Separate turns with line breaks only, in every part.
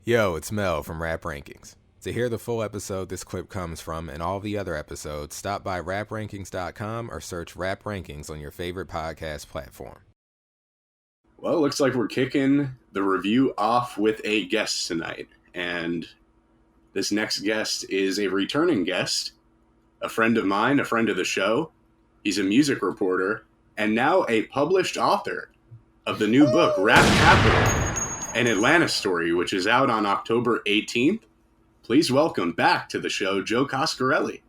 Yo, it's Mel from Rap Rankings. To hear the full episode this clip comes from and all the other episodes, stop by raprankings.com or search Rap Rankings on your favorite podcast platform.
Well, it looks like we're kicking the review off with a guest tonight. And this next guest is a returning guest, a friend of mine, a friend of the show. He's a music reporter and now a published author of the new book, Rap Capital, an Atlanta story, which is out on October 18th. Please welcome back to the show, Joe Coscarelli.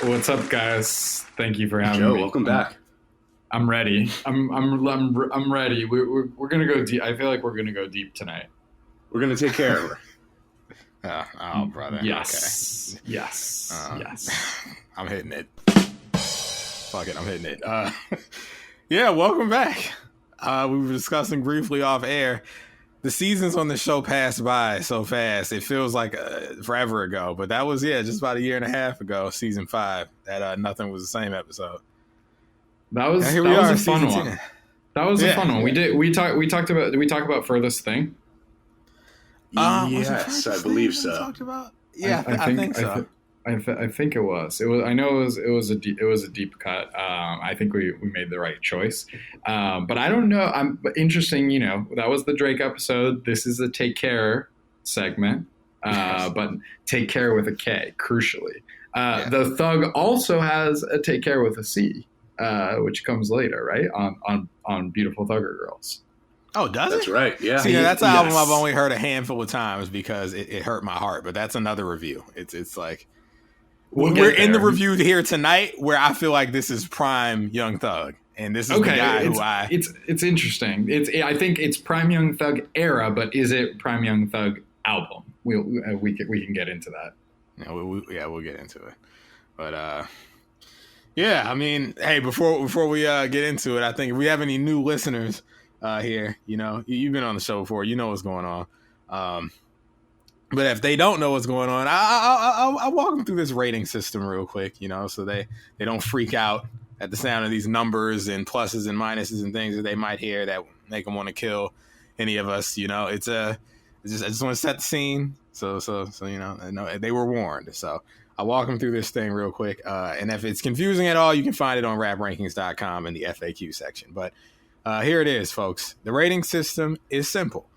What's up, guys? Thank you for having
me.
Joe,
welcome back.
I'm ready. I'm ready. We're gonna go deep. I feel like we're gonna go deep tonight.
We're gonna take care of
her. Oh, brother.
Yes.
Okay.
Yes. Yes.
I'm hitting it. Fuck it, I'm hitting it. Yeah, welcome back. We were discussing briefly off air. The seasons on the show passed by so fast. It feels like forever ago. But that was, just about a year and a half ago, season 5. That Nothing Was the Same episode.
That was a fun one. That was a fun one. We talked about Furthest Thing?
Yes, I believe so.
Talked about? Yeah, I think so.
I think it was. I know it was a deep cut. I think we made the right choice. But I don't know. But interesting. That was the Drake episode. This is a Take Care segment. But Take Care with a K. Crucially, the Thug also has a Take Care with a C, which comes later, right? On Beautiful Thugger Girls.
Oh, does
That's
it?
right. Yeah.
See, that's an album I've only heard a handful of times because it hurt my heart. But that's another review. It's like. We're in the review here tonight where I feel like this is prime Young Thug. And this is the guy who
It's interesting. I think it's prime Young Thug era, but is it prime Young Thug album? We can get into that.
We'll get into it. But, I mean, hey, before we get into it, I think if we have any new listeners here, you've been on the show before, you know what's going on. But if they don't know what's going on, I'll walk them through this rating system real quick, so they don't freak out at the sound of these numbers and pluses and minuses and things that they might hear that make them want to kill any of us. I just want to set the scene. So they were warned. So I'll walk them through this thing real quick. And if it's confusing at all, you can find it on raprankings.com in the FAQ section. But here it is, folks. The rating system is simple.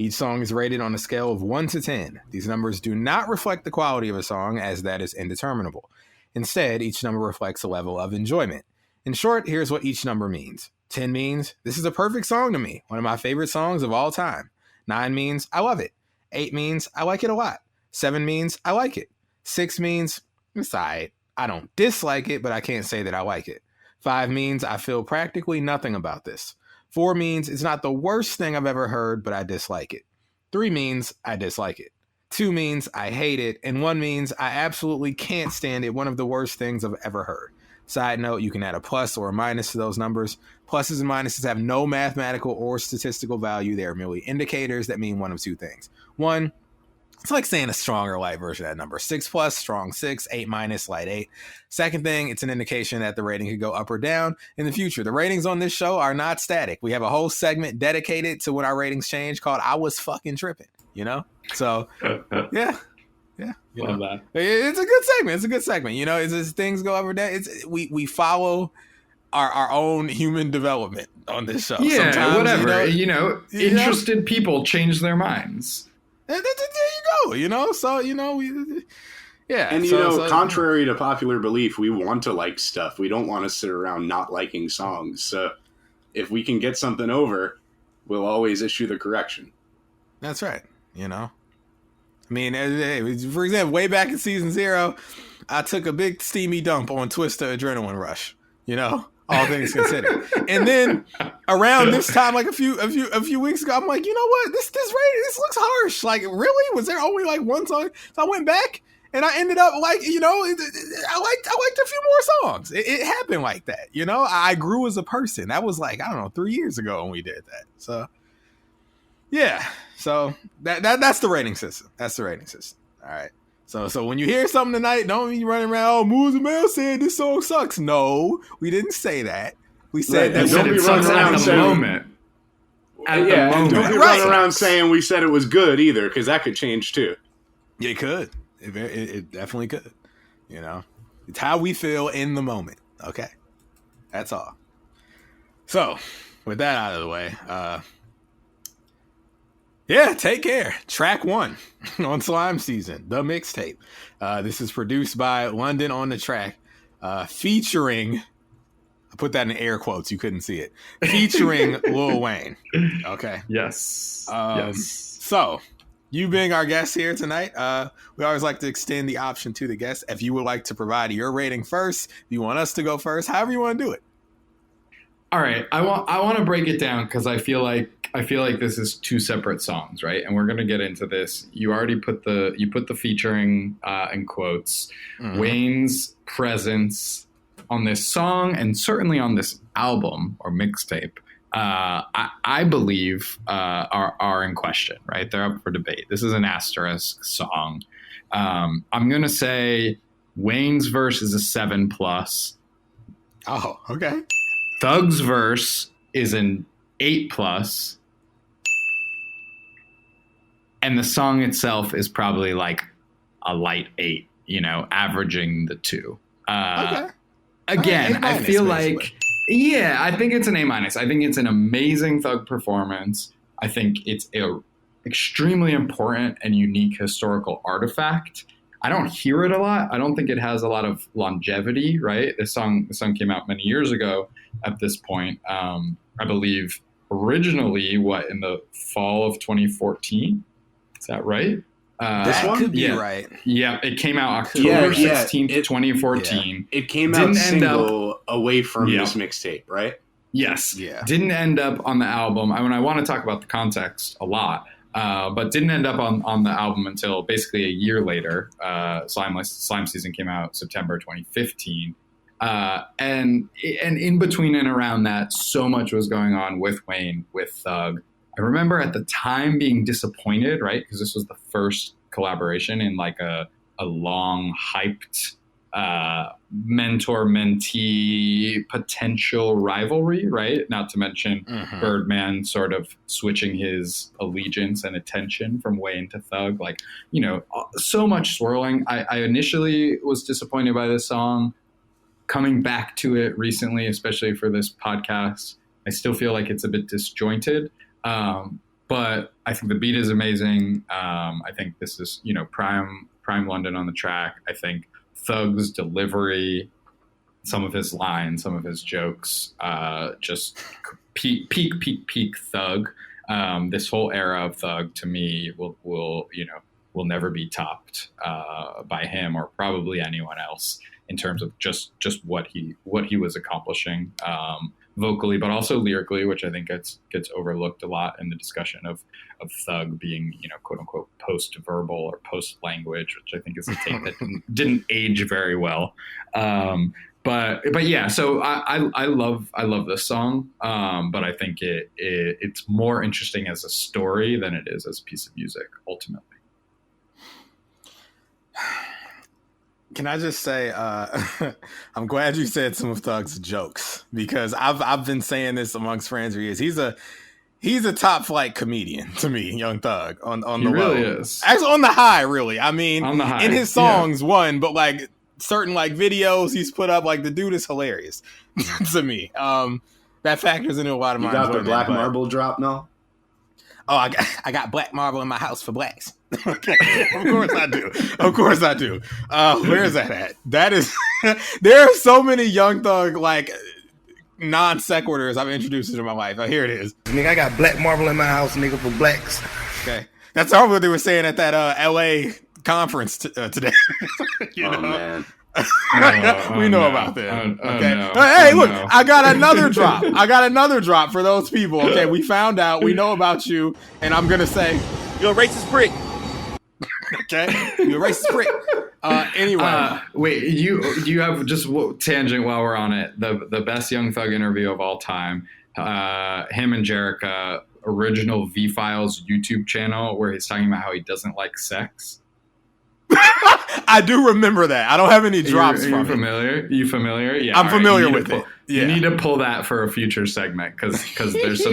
Each song is rated on a scale of 1 to 10. These numbers do not reflect the quality of a song, as that is indeterminable. Instead, each number reflects a level of enjoyment. In short, here's what each number means. 10 means, this is a perfect song to me, one of my favorite songs of all time. 9 means, I love it. 8 means, I like it a lot. 7 means, I like it. 6 means, it's alright. I don't dislike it, but I can't say that I like it. 5 means, I feel practically nothing about this. 4 means it's not the worst thing I've ever heard, but I dislike it. 3 means I dislike it. 2 means I hate it. And 1 means I absolutely can't stand it. One of the worst things I've ever heard. Side note, you can add a plus or a minus to those numbers. Pluses and minuses have no mathematical or statistical value. They are merely indicators that mean one of two things. 1, it's like saying a strong or light version of that number. 6 plus, strong 6, 8 minus, light 8. Second thing, it's an indication that the rating could go up or down in the future. The ratings on this show are not static. We have a whole segment dedicated to when our ratings change called I Was Fucking Tripping, So, yeah.
Love that.
It's a good segment. It's just things go up or down. We follow our own human development on this show.
Yeah,
sometimes,
whatever. Interested people change their minds.
There you go, so, yeah.
And, contrary to popular belief, we want to like stuff. We don't want to sit around not liking songs. So if we can get something over, we'll always issue the correction.
That's right, I mean, for example, way back in season 0, I took a big steamy dump on Twista Adrenaline Rush, all things considered. And then around this time, like a few weeks ago, I'm like, you know what? This rating, this looks harsh. Like, really? Was there only like one song? So I went back and I ended up like, I liked a few more songs. It happened like that. I grew as a person. That was like, I don't know, 3 years ago when we did that. So yeah. So that's the rating system. That's the rating system. All right. So when you hear something tonight, don't be running around, Moulz Mel said this song sucks. No, we didn't say that. We said
Right,
that
don't be running around
at the
saying-
moment. At the
and
moment.
don't be
Right.
running around saying we said it was good either, because that could change too.
it could. It definitely could. You know, it's how we feel in the moment. Okay, that's all. So, with that out of the way, yeah, Take Care. Track 1 on Slime Season, the mixtape. This is produced by London on the Track, featuring. I put that in air quotes. You couldn't see it. Featuring Lil Wayne. Okay.
Yes. Yes.
So, you being our guest here tonight, we always like to extend the option to the guest. If you would like to provide your rating first, if you want us to go first, however you want to do it.
All right, I want to break it down because I feel like this is 2 separate songs, right? And we're gonna get into this. You already put the featuring in quotes.
Mhm.
Wayne's presence on this song and certainly on this album or mixtape, I believe are in question, right? They're up for debate. This is an asterisk song. I'm gonna say Wayne's verse is a 7+.
Oh, okay.
Thug's verse is an 8+, and the song itself is probably like a light 8, averaging the 2.
Okay.
Again,
A-
I feel
basically.
like, yeah, I think it's an A-. I think it's an amazing Thug performance. I think it's a extremely important and unique historical artifact. I don't hear it a lot. I don't think it has a lot of longevity, right? The song came out many years ago at this point. I believe originally, in the fall of 2014? Is that right?
This one?
Could be
yeah.
right.
Yeah, it came out October 16th, 2014.
It came
Didn't
out
end
single away from
Yeah.
this mixtape, right?
Yes.
Yeah.
Didn't end up on the album. I want to talk about the context a lot, but didn't end up on the album until basically a year later. Slime Season came out September 2015. And in between and around that, so much was going on with Wayne, with Thug. I remember at the time being disappointed, right? Because this was the first collaboration in like a long hyped mentor-mentee potential rivalry, right? Not to mention
Mhm.
Birdman sort of switching his allegiance and attention from Wayne to Thug. Like, so much swirling. I initially was disappointed by this song. Coming back to it recently, especially for this podcast, I still feel like it's a bit disjointed. But I think the beat is amazing. I think this is, prime London on the track. I think Thug's delivery, some of his lines, some of his jokes, just peak Thug. This whole era of Thug to me will never be topped by him or probably anyone else in terms of just what he was accomplishing vocally, but also lyrically, which I think gets overlooked a lot in the discussion of Thug being, quote unquote, post-verbal or post-language, which I think is a take that didn't age very well. But yeah, so I love this song, but I think it's more interesting as a story than it is as a piece of music ultimately.
Can I just say, I'm glad you said some of Thug's jokes, because I've been saying this amongst friends for years. He's a top flight comedian to me, Young Thug, on
He
the
really
low.
is.
Actually, on the high, really. I mean,
On the high,
in his songs, one, but like certain like videos he's put up, like the dude is hilarious to me. That factors into a lot of
You
my
got the
enjoyment,
black
but-
marble drop, Mel?
Oh, I got black marble in my house for blacks. Okay, of course I do. Of course I do. Where is that at? That is. There are so many Young Thug like non sequiturs I've introduced into my life. Oh, here it is.
Nigga, I got black marble in my house, nigga, for blacks.
Okay, that's all what they were saying at that L.A. conference today.
Man.
We know about that. Okay.
no.
Hey, look,
No.
I got another drop. I got another drop for those people. Okay, we found out. We know about you, and I'm gonna say
You're a racist prick.
okay, you're a racist prick. Anyway,
Wait, you have just tangent while we're on it. The best Young Thug interview of all time. Him and Jerica, original V Files YouTube channel, where he's talking about how he doesn't like sex.
I do remember that. I don't have any drops
Are you
from it.
familiar? You familiar? Yeah,
I'm
all right,
familiar
you need
with
to
it.
You need to pull that for a future segment because there's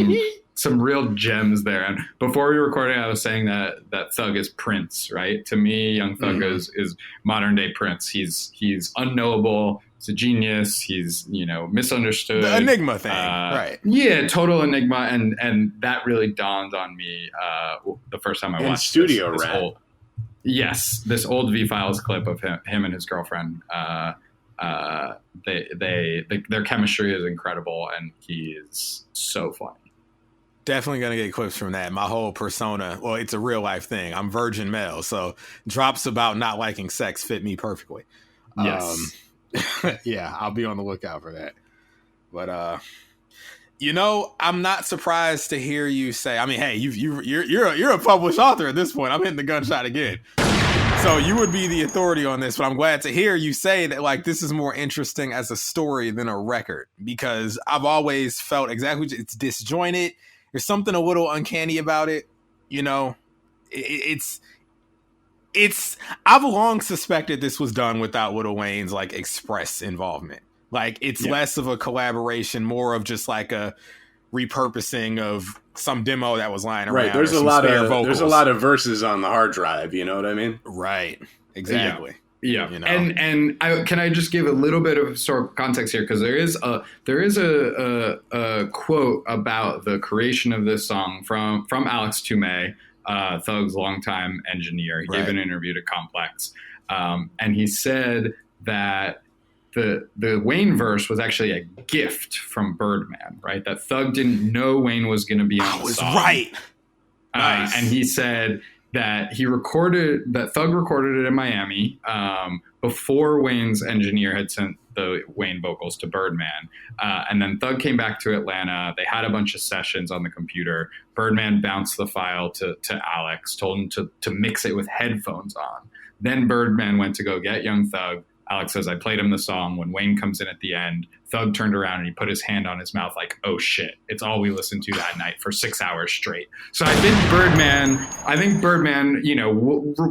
some real gems there. And before we were recording, I was saying that Thug is Prince, right? To me, Young Thug is modern day Prince. He's unknowable. He's a genius. He's misunderstood.
The enigma thing, right?
Yeah, total enigma, and that really dawned on me the first time I watched
Studio
this
Rat.
this old V-Files clip of him and his girlfriend. Their chemistry is incredible, and he is so funny.
Definitely gonna get clips from that. My whole persona, well, it's a real life thing. I'm virgin male, so drops about not liking sex fit me perfectly.
Yes.
Yeah, I'll be on the lookout for that. But I'm not surprised to hear you say. I mean, hey, you're a published author at this point. I'm hitting the gunshot again. So you would be the authority on this, but I'm glad to hear you say that, like, this is more interesting as a story than a record, because I've always felt exactly it's disjointed. There's something a little uncanny about it. It's I've long suspected this was done without Lil Wayne's like express involvement. Like it's less of a collaboration, more of just like a repurposing of some demo that was lying around.
Right. There's a lot of verses on the hard drive. You know what I mean?
Right. Exactly.
Yeah. And can I just give a little bit of historical context here, because there is a quote about the creation of this song from Alex Toomey, Thug's longtime engineer. He gave an interview to Complex, and he said that the Wayne verse was actually a gift from Birdman, right? That Thug didn't know Wayne was going to be on the song.
Right. Nice.
And he said that Thug recorded it in Miami before Wayne's engineer had sent the Wayne vocals to Birdman. And then Thug came back to Atlanta. They had a bunch of sessions on the computer. Birdman bounced the file to Alex, told him to mix it with headphones on. Then Birdman went to go get Young Thug. Alex says, I played him the song. When Wayne comes in at the end, Thug turned around and he put his hand on his mouth like, oh shit, it's all we listened to that night for 6 hours straight. So I think Birdman,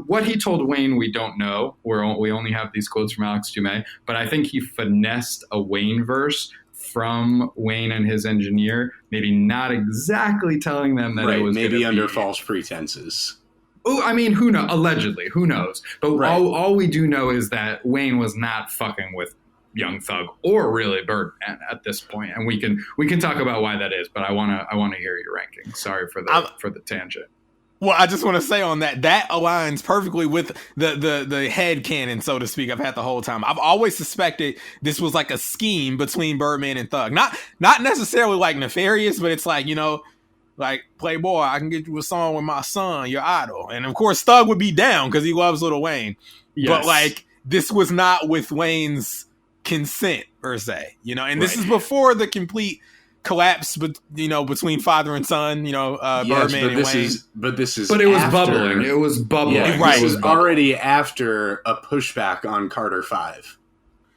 what he told Wayne, we don't know. We only have these quotes from Alex Toomey, but I think he finessed a Wayne verse from Wayne and his engineer, maybe not exactly telling them that it was
maybe under false pretenses.
Oh, I mean, who knows? Allegedly, who knows? But all we do know is that Wayne was not fucking with Young Thug or really Birdman at this point, and we can talk about why that is. But I wanna hear your ranking. Sorry for the tangent.
Well, I just want to say on that aligns perfectly with the head canon, so to speak, I've had the whole time. I've always suspected this was like a scheme between Birdman and Thug, not necessarily like nefarious, but it's like like, Playboy, I can get you a song with my son, your idol. And, of course, Thug would be down because he loves Lil Wayne. Yes. But, like, this was not with Wayne's consent, per se. And this is before the complete collapse, between father and son, Birdman and Wayne.
But
it was bubbling. It was bubbling.
Yeah,
right.
It was already after a pushback on Carter 5.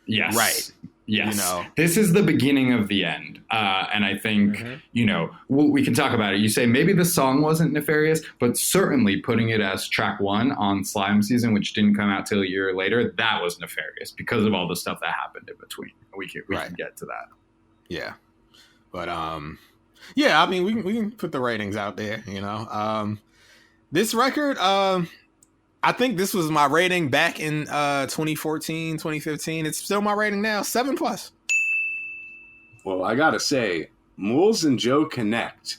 Yes.
Right.
Yes. This is the beginning of the end. And I think, we can talk about it. You say maybe the song wasn't nefarious, but certainly putting it as track 1 on Slime Season, which didn't come out till a year later, that was nefarious because of all the stuff that happened in between. We can get to that.
Yeah. But, I mean, we can put the ratings out there, This record, I think this was my rating back in 2014, 2015. It's still my rating now, 7+.
Well, I gotta say, Moulz and Joe connect.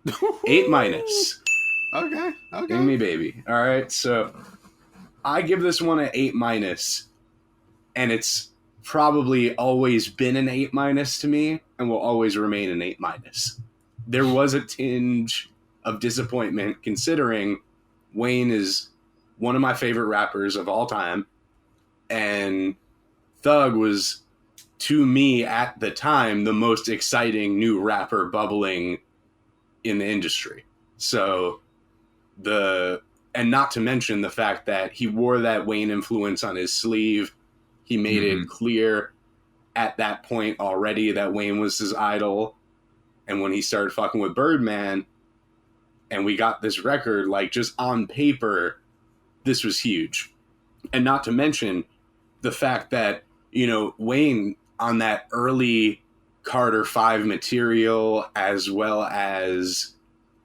8-.
Okay.
Give me baby. All right, so I give this one an 8-, and it's probably always been an 8- to me, and will always remain an 8-. There was a tinge of disappointment considering Wayne is one of my favorite rappers of all time, and Thug was, to me at the time, the most exciting new rapper bubbling in the industry. So and not to mention the fact that he wore that Wayne influence on his sleeve. He made it clear at that point already that Wayne was his idol. And when he started fucking with Birdman and we got this record, like, just on paper, this was huge. And not to mention the fact that, Wayne on that early Carter 5 material, as well as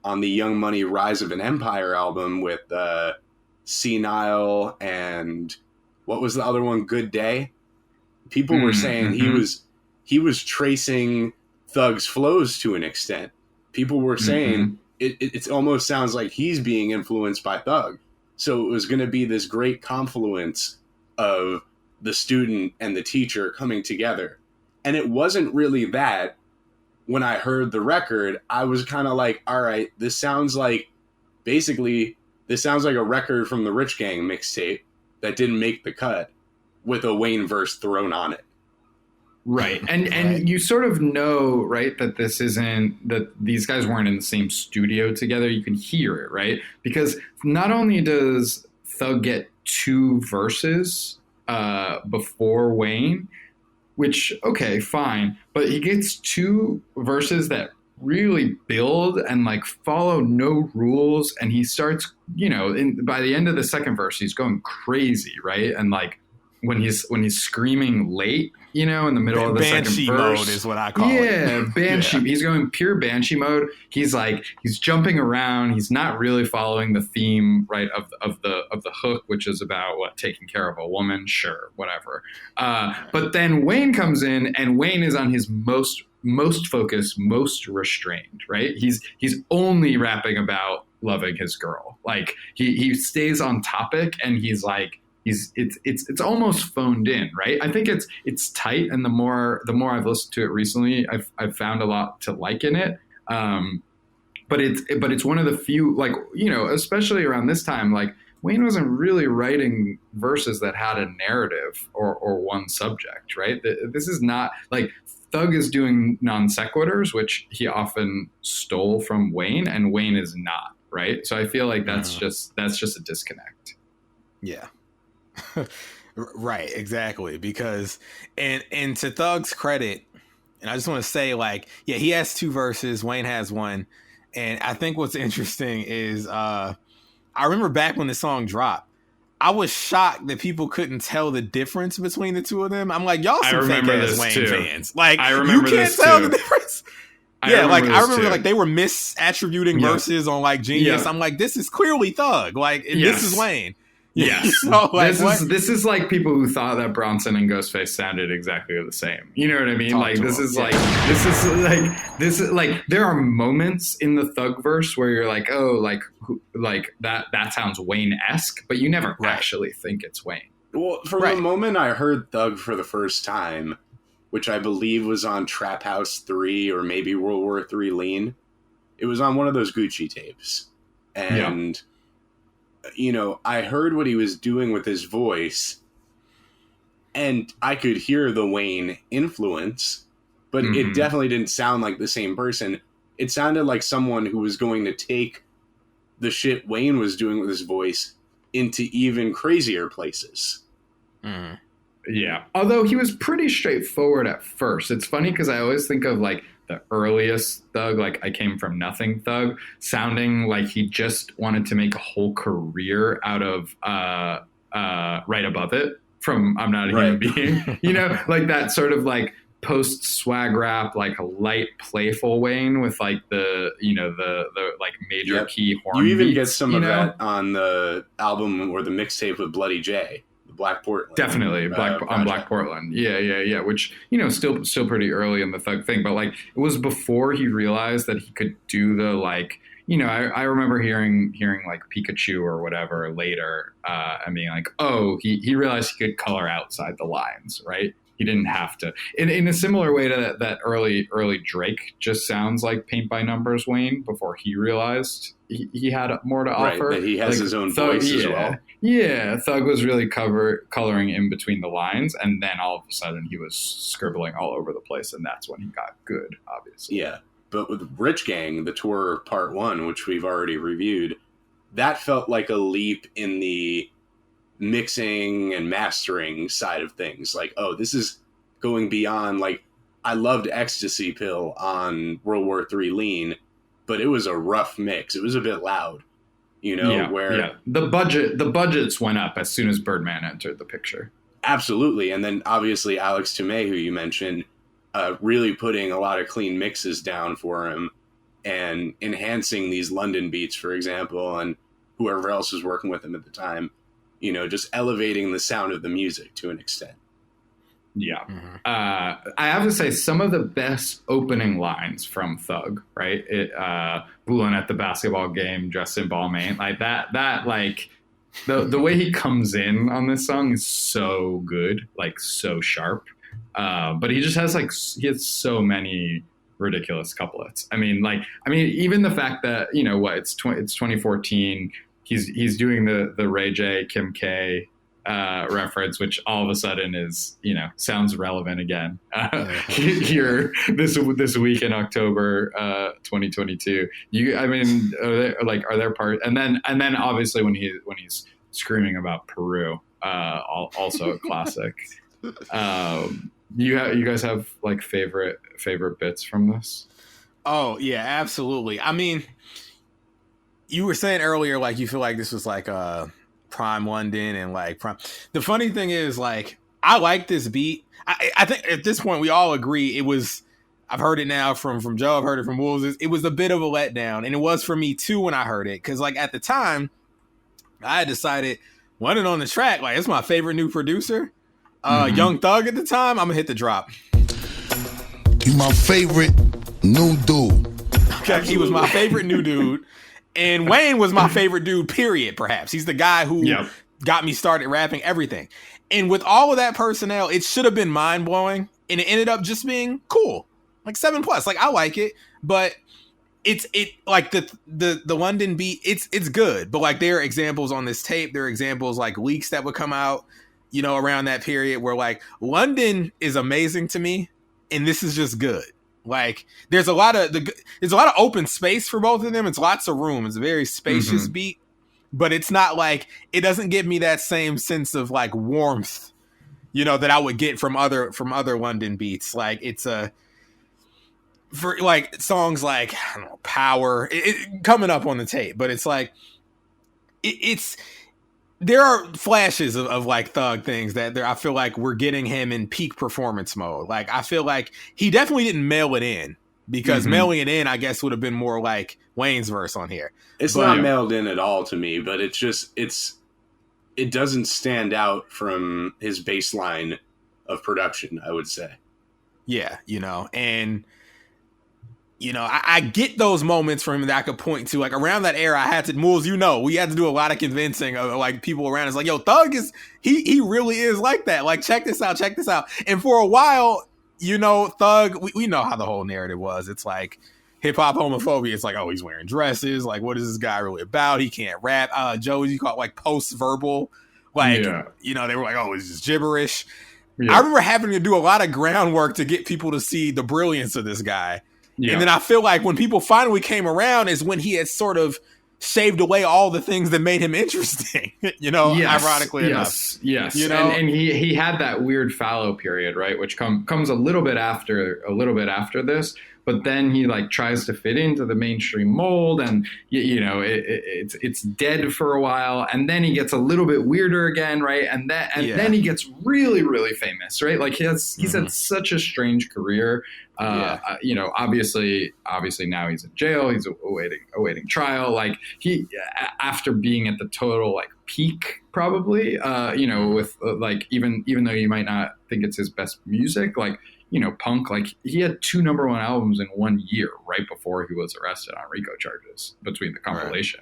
on the Young Money Rise of an Empire album with Senile and what was the other one? Good Day. People were saying he was tracing Thug's flows to an extent. People were saying it almost sounds like he's being influenced by Thug. So it was going to be this great confluence of the student and the teacher coming together. And it wasn't really that. When I heard the record, I was kind of like, all right, this sounds like a record from the Rich Gang mixtape that didn't make the cut with a Wayne verse thrown on it.
Right. And you sort of know, right, that this isn't, that these guys weren't in the same studio together. You can hear it, right? Because not only does Thug get 2 verses before Wayne, which, okay, fine, but he gets 2 verses that really build and like follow no rules, and he starts, by the end of the second verse, he's going crazy, right? And like when he's screaming late, in the middle of the second verse.
Banshee mode is what I call it.
Yeah, Banshee. Yeah. He's going pure Banshee mode. He's jumping around. He's not really following the theme, right, of the hook, which is about taking care of a woman. Sure, whatever. But then Wayne comes in, and Wayne is on his most focused, most restrained, right? He's only rapping about loving his girl. Like he stays on topic, and he's like, it's almost phoned in, right? I think it's tight, and the more I've listened to it recently, I've found a lot to like in it. But it's one of the few, like, especially around this time, like Wayne wasn't really writing verses that had a narrative or one subject, right? This is not like Thug is doing non sequiturs, which he often stole from Wayne, and Wayne is not, right? So I feel like that's just a disconnect.
Yeah. Right, exactly. Because and to Thug's credit, and I just want to say, like, yeah, he has 2 verses, Wayne has 1. And I think what's interesting is I remember back when the song dropped, I was shocked that people couldn't tell the difference between the two of them. I'm like, y'all some fake ass Wayne fans. Like, you can't tell the difference. I remember like they were misattributing verses on like Genius. Yeah. I'm like, this is clearly Thug. Like, this is Wayne.
Yes. Like, this is like people who thought that Bronson and Ghostface sounded exactly the same. You know what I mean? This is like there are moments in the Thug verse where you're like, oh, like that sounds Wayne-esque, but you never actually think it's Wayne.
Well, from the moment I heard Thug for the first time, which I believe was on Trap House 3 or maybe World War 3 Lean, it was on one of those Gucci tapes. And I heard what he was doing with his voice, and I could hear the Wayne influence, but it definitely didn't sound like the same person. It sounded like someone who was going to take the shit Wayne was doing with his voice into even crazier places.
Mm. Yeah. Although he was pretty straightforward at first. It's funny because I always think of like the earliest Thug, like I Came From Nothing Thug, sounding like he just wanted to make a whole career out of Right Above It from I'm Not a Human Being. Like that sort of like post swag rap, like a light playful Wayne with like the like major key horn.
You even
beats,
get some of that on the album or the mixtape with Bloody J. Black Portland.
Definitely on Black Portland. Yeah. Which, still pretty early in the Thug thing, but like it was before he realized that he could do the like, I remember hearing like Pikachu or whatever later, and being like, oh, he realized he could color outside the lines, right? He didn't have to. In a similar way to that early Drake just sounds like Paint by Numbers Wayne before he realized he had more to offer.
That he has his own voice as well.
Yeah, Thug was really coloring in between the lines, and then all of a sudden he was scribbling all over the place, and that's when he got good, obviously.
Yeah, but with Rich Gang, the tour part 1, which we've already reviewed, that felt like a leap in the mixing and mastering side of things. Like, oh, this is going beyond, like, I loved Ecstasy Pill on World War 3 Lean, but it was a rough mix. It was a bit loud. The budgets went up as soon as Birdman entered the picture. Absolutely. And then obviously Alex Tomei, who you mentioned, really putting a lot of clean mixes down for him and enhancing these London beats, for example, and whoever else was working with him at the time, you know, just elevating the sound of the music to an extent.
Yeah. I have to say some of the best opening lines from Thug, right? Bullin at the basketball game, dressed in Balmain, like that like the way he comes in on this song is so good, like so sharp. But he just has he has so many ridiculous couplets. I mean, even the fact that, you know what, it's 2014, he's doing the Ray J, Kim K reference, which all of a sudden is, you know, sounds relevant again here this week in October 2022. Are there parts, and then obviously when he's screaming about Peru, also a classic. You guys have like favorite bits from this?
Oh yeah, absolutely. I mean, you were saying earlier, like, you feel like this was like prime London and like prime. The funny thing is, like, I like this beat. I think at this point we all agree it was. I've heard it now from Joe. I've heard it from Moulz. It was a bit of a letdown, and it was for me too when I heard it, because like at the time, I had decided London on the track, like, it's my favorite new producer. Young Thug at the time, I'm gonna hit the drop.
You my favorite new dude.
Okay, he was my favorite new dude, and Wayne was my favorite dude. Period. Perhaps he's the guy who got me started rapping, everything. And with all of that personnel, it should have been mind blowing, and it ended up just being cool, like 7+. Like, I like it, but it like the London beat. It's good, but like there are examples on this tape. There are examples like leaks that would come out, you know, around that period where like London is amazing to me, and this is just good. Like there's a lot of open space for both of them. It's lots of room. It's a very spacious beat, but it's not like, it doesn't give me that same sense of like warmth, you know, that I would get from other London beats. Like it's for like songs like, I don't know, Power, it coming up on the tape, but it's like it's. There are flashes of like Thug things that I feel like we're getting him in peak performance mode. Like, I feel like he definitely didn't mail it in, because mailing it in, I guess, would have been more like Wayne's verse on here.
It's not mailed in at all to me, but it's just, it doesn't stand out from his baseline of production, I would say.
Yeah, you know, and you know, I get those moments from him that I could point to. Like around that era, I had to, Moulz, you know, we had to do a lot of convincing of like people around us. Like, yo, Thug is, he really is like that. Like, check this out. And for a while, you know, Thug, we know how the whole narrative was. It's like hip hop homophobia. It's like, oh, he's wearing dresses. Like, what is this guy really about? He can't rap. Joe, you call it like post-verbal. Like, you know, they were like, oh, it's just gibberish. Yeah. I remember having to do a lot of groundwork to get people to see the brilliance of this guy. Yeah. And then I feel like when people finally came around is when he had sort of shaved away all the things that made him interesting, you know, ironically enough. Yes.
You know? And he had that weird fallow period, right? Which comes a little bit after this, but then he like tries to fit into the mainstream mold, and you know, it's dead for a while, and then he gets a little bit weirder again, right? And then he gets really, really famous, right? Like he's had such a strange career. You know, obviously now he's in jail. He's awaiting trial. Like he, after being at the total like peak, probably, you know, with like even though you might not think it's his best music, like, you know, Punk, like he had 2 #1 albums in 1 year right before he was arrested on RICO charges, between the compilation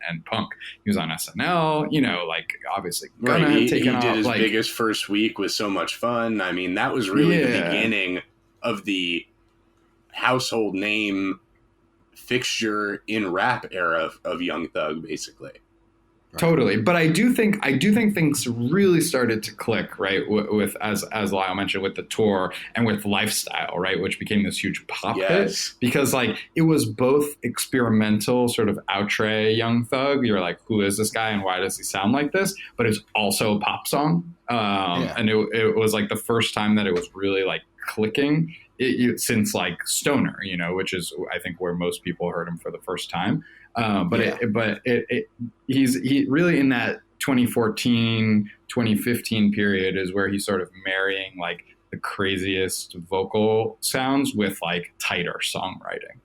and Punk. He was on SNL, you know, like obviously
he did his biggest first week with So Much Fun. I mean, that was really the beginning of the household name fixture in rap era of Young Thug, basically.
Totally, but I do think things really started to click, right? With as Lyle mentioned, with the tour and with Lifestyle, right, which became this huge pop hit, because like it was both experimental, sort of outre Young Thug. You're like, who is this guy and why does he sound like this? But it's also a pop song, and it was like the first time that it was really like clicking since like Stoner, you know, which is I think where most people heard him for the first time. He's really in that 2014, 2015 period is where he's sort of marrying like the craziest vocal sounds with like tighter songwriting.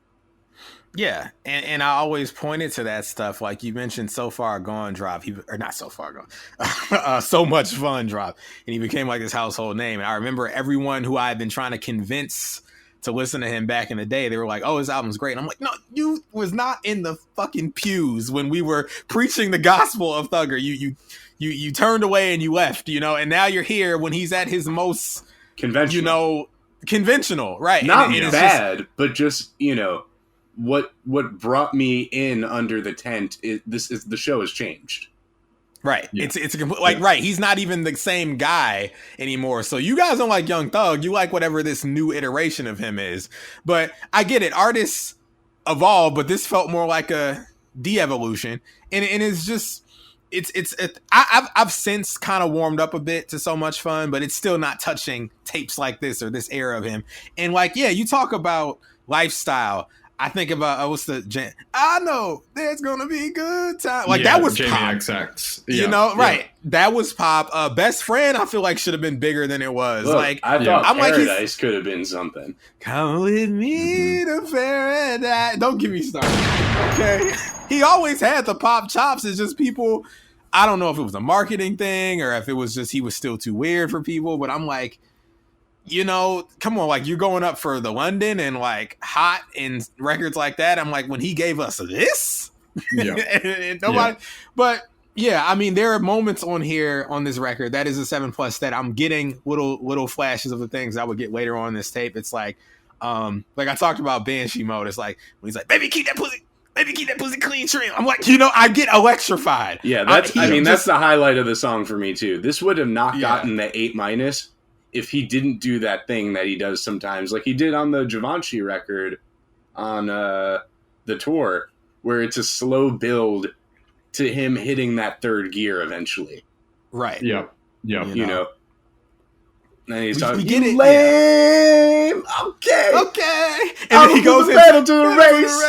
Yeah, and I always pointed to that stuff. Like you mentioned, So Far Gone drop, or not So Far Gone, So Much Fun drop, and he became like this household name. And I remember everyone who I had been trying to convince to listen to him back in the day, they were like, "Oh, his album's great." And I'm like, "No, you was not in the fucking pews when we were preaching the gospel of Thugger. You turned away and you left, and now you're here when he's at his most
conventional,
right?
Not
and
bad, but just what brought me in under the tent is the show has changed.
Right. Yeah. It's a complete, like, right. He's not even the same guy anymore. So you guys don't like Young Thug. You like whatever this new iteration of him is. But I get it. Artists evolve, but this felt more like a de-evolution. And it's just, I've since kind of warmed up a bit to So Much Fun, but it's still not touching tapes like this or this era of him. And like, yeah, you talk about lifestyle. I think about I know there's gonna be a good time. Like that was
Jamie
pop.
XX.
Right? That was pop. Best Friend, I feel like should have been bigger than it was.
Look,
like
I thought Paradise could have been something.
Come with me to paradise. Don't get me started. Okay, he always had the pop chops. It's just people. I don't know if it was a marketing thing or if it was just he was still too weird for people. But I'm like, come on, like you're going up for the London and like Hot and records like that. I'm like, when he gave us this, and nobody, but yeah, I mean, there are moments on here on this record that is a 7+ that I'm getting little flashes of the things I would get later on in this tape. It's like I talked about Banshee mode. It's like when he's like, baby, keep that pussy clean, trim. I'm like, I get electrified.
Yeah, that's the highlight of the song for me too. This would have not gotten the 8- if he didn't do that thing that he does sometimes, like he did on the Givenchy record on the tour, where it's a slow build to him hitting that third gear eventually.
Right.
Yep.
And he's talking,
we get it.
Lame. Okay.
And then he goes
the pedal to the race.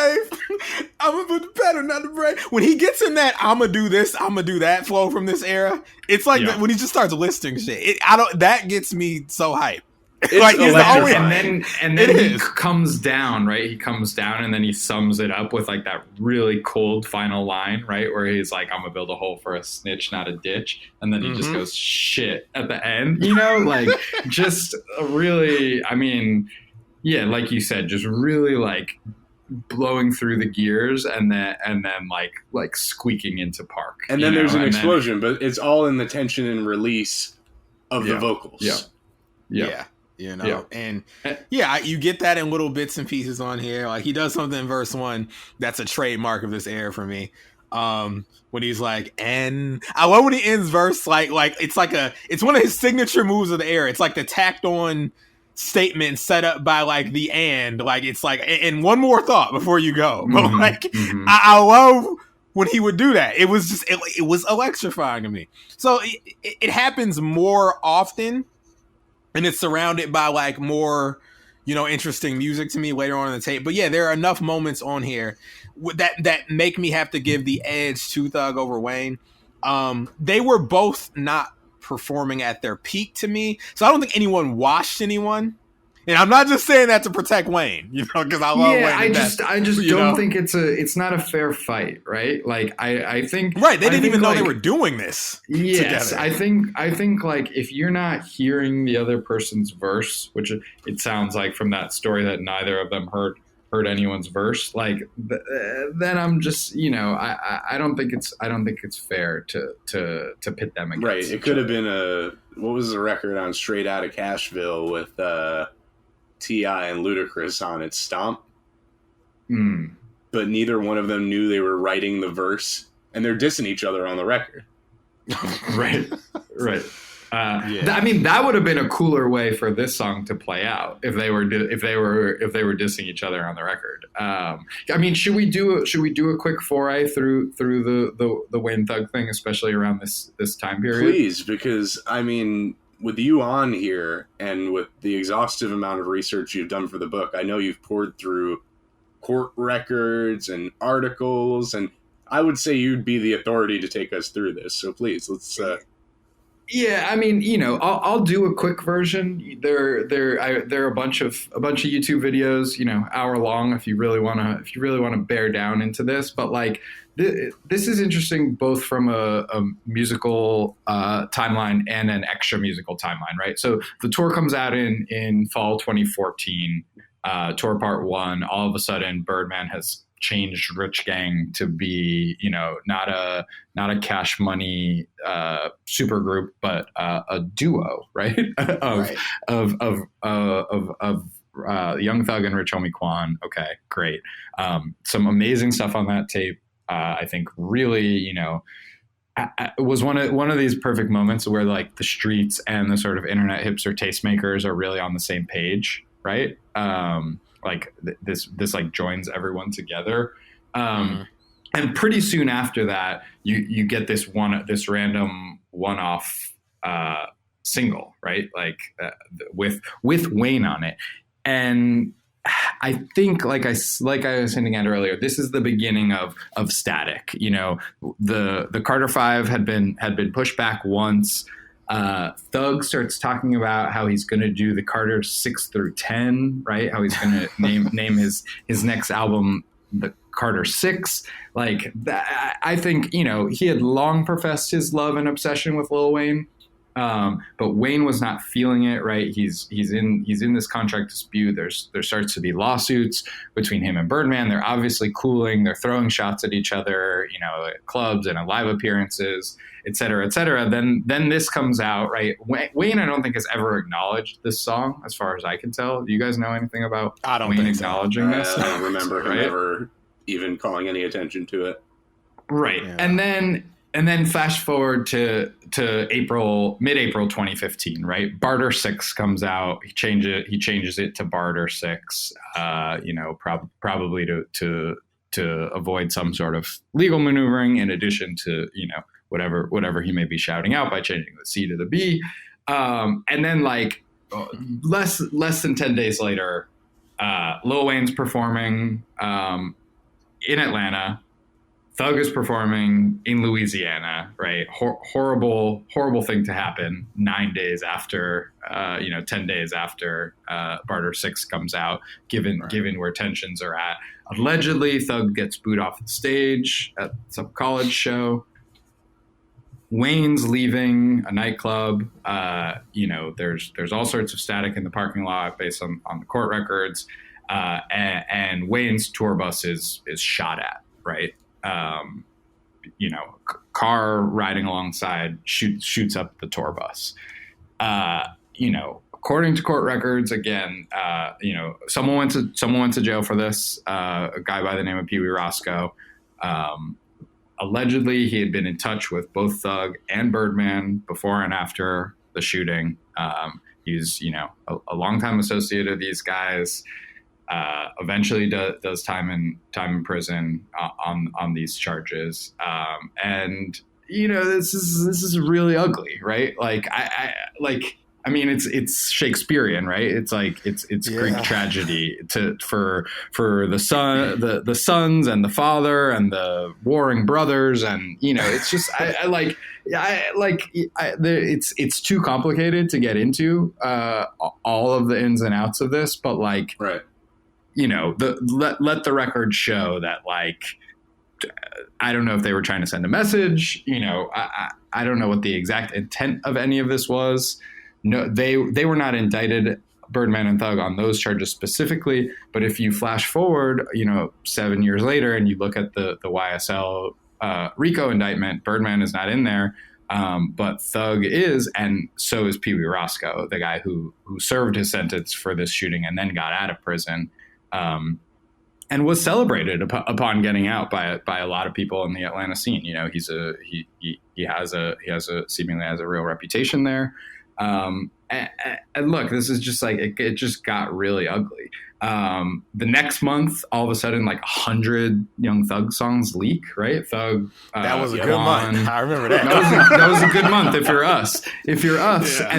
I'm gonna put the pedal, not the brake. When he gets in that, I'm gonna do this, I'm gonna do that flow from this era. It's like when he just starts listing shit. That gets me so hyped.
Like
and then he comes down, right? He comes down and then he sums it up with like that really cold final line, right? Where he's like, I'm gonna build a hole for a snitch, not a ditch. And then he just goes shit at the end, like just really, I mean, yeah, like you said, just really like blowing through the gears and then like squeaking into park.
And then there's an explosion, but it's all in the tension and release of the vocals.
Yeah. And you get that in little bits and pieces on here. Like he does something in verse 1 that's a trademark of this era for me. When he's like, and I love when he ends verse like it's one of his signature moves of the era. It's like the tacked on statement set up by like the like it's like, and one more thought before you go. But I love when he would do that. It was just it was electrifying to me. So it happens more often. And it's surrounded by like more, interesting music to me later on in the tape. But yeah, there are enough moments on here that make me have to give the edge to Thug over Wayne. They were both not performing at their peak to me. So I don't think anyone washed anyone. And I'm not just saying that to protect Wayne, because I love Wayne.
I just don't think it's not a fair fight, right? Like I think
right, they didn't even know they were doing this.
Yes,
together.
I think like if you're not hearing the other person's verse, which it sounds like from that story that neither of them heard anyone's verse, like then I'm just I don't think it's fair to pit them against.
Right, it could have been what was the record on Straight Outta Cashville with T.I. and Ludacris on it, Stomp. But neither one of them knew they were writing the verse, and they're dissing each other on the record.
Right. I mean, that would have been a cooler way for this song to play out if they were dissing each other on the record. I mean, should we do a quick foray through the Wayne Thug thing, especially around this time period?
Please, because I mean, with you on here and with the exhaustive amount of research you've done for the book, I know you've poured through court records and articles, and I would say you'd be the authority to take us through this. So please, let's
Yeah, I mean, I'll do a quick version. There are a bunch of YouTube videos, hour long if you really want to bear down into this. But like, this is interesting both from a musical timeline and an extra musical timeline, right? So the tour comes out in fall 2014. Tour part one. All of a sudden, Birdman has changed Rich Gang to be, not a Cash Money super group, but a duo, right? of Young Thug and Rich Homie Quan. Okay, great. Some amazing stuff on that tape. I think really, it was one of these perfect moments where like the streets and the sort of internet hipster tastemakers are really on the same page, right? This like joins everyone together. And pretty soon after that, you get this random one-off single, right? Like with Wayne on it. And I think, like I was hinting at earlier, this is the beginning of Static. The Carter Five had been pushed back once. Thug starts talking about how he's going to do the Carter 6 through 10, right? How he's going to name his next album the Carter 6. Like that, I think he had long professed his love and obsession with Lil Wayne. But Wayne was not feeling it, right? He's in this contract dispute. There starts to be lawsuits between him and Birdman. They're obviously cooling. They're throwing shots at each other, at clubs and at live appearances, et cetera, et cetera. Then this comes out, right? Wayne, I don't think has ever acknowledged this song, as far as I can tell. Do you guys know anything about Wayne acknowledging this?
I don't remember him ever even calling any attention to it.
Right, yeah. And then flash forward to mid-April 2015, right? Barter 6 comes out. He changes it to Barter 6, probably to avoid some sort of legal maneuvering, in addition to, whatever he may be shouting out by changing the C to the B. And then like less than 10 days later, Lil Wayne's performing in Atlanta. Thug is performing in Louisiana, right? Horrible thing to happen 9 days after, 10 days after Barter 6 comes out, given where tensions are at. Allegedly, Thug gets booed off the stage at some college show. Wayne's leaving a nightclub. There's all sorts of static in the parking lot based on the court records. And Wayne's tour bus is shot at, right? Car riding alongside shoots up the tour bus. According to court records, again, someone went to jail for this. A guy by the name of Pee Wee Roscoe. Allegedly, he had been in touch with both Thug and Birdman before and after the shooting. He's a longtime associate of these guys. Eventually does time in prison on these charges. And this is really ugly, right? Like I mean, it's Shakespearean, right? It's like it's Greek tragedy for the sons and the father and the warring brothers, and it's just it's too complicated to get into all of the ins and outs of this, but like
right.
Let the record show that, like, I don't know if they were trying to send a message. I don't know what the exact intent of any of this was. No, they were not indicted, Birdman and Thug, on those charges specifically. But if you flash forward, 7 years later, and you look at the YSL RICO indictment, Birdman is not in there. But Thug is, and so is Pee Wee Roscoe, the guy who served his sentence for this shooting and then got out of prison. And was celebrated upon getting out by a lot of people in the Atlanta scene. He seemingly has a real reputation there. and look, this is just like it just got really ugly. The next month, all of a sudden, like 100 Young Thug songs leak, right? Thug.
That was a good month. I remember that.
That was a good month if you're us. Yeah.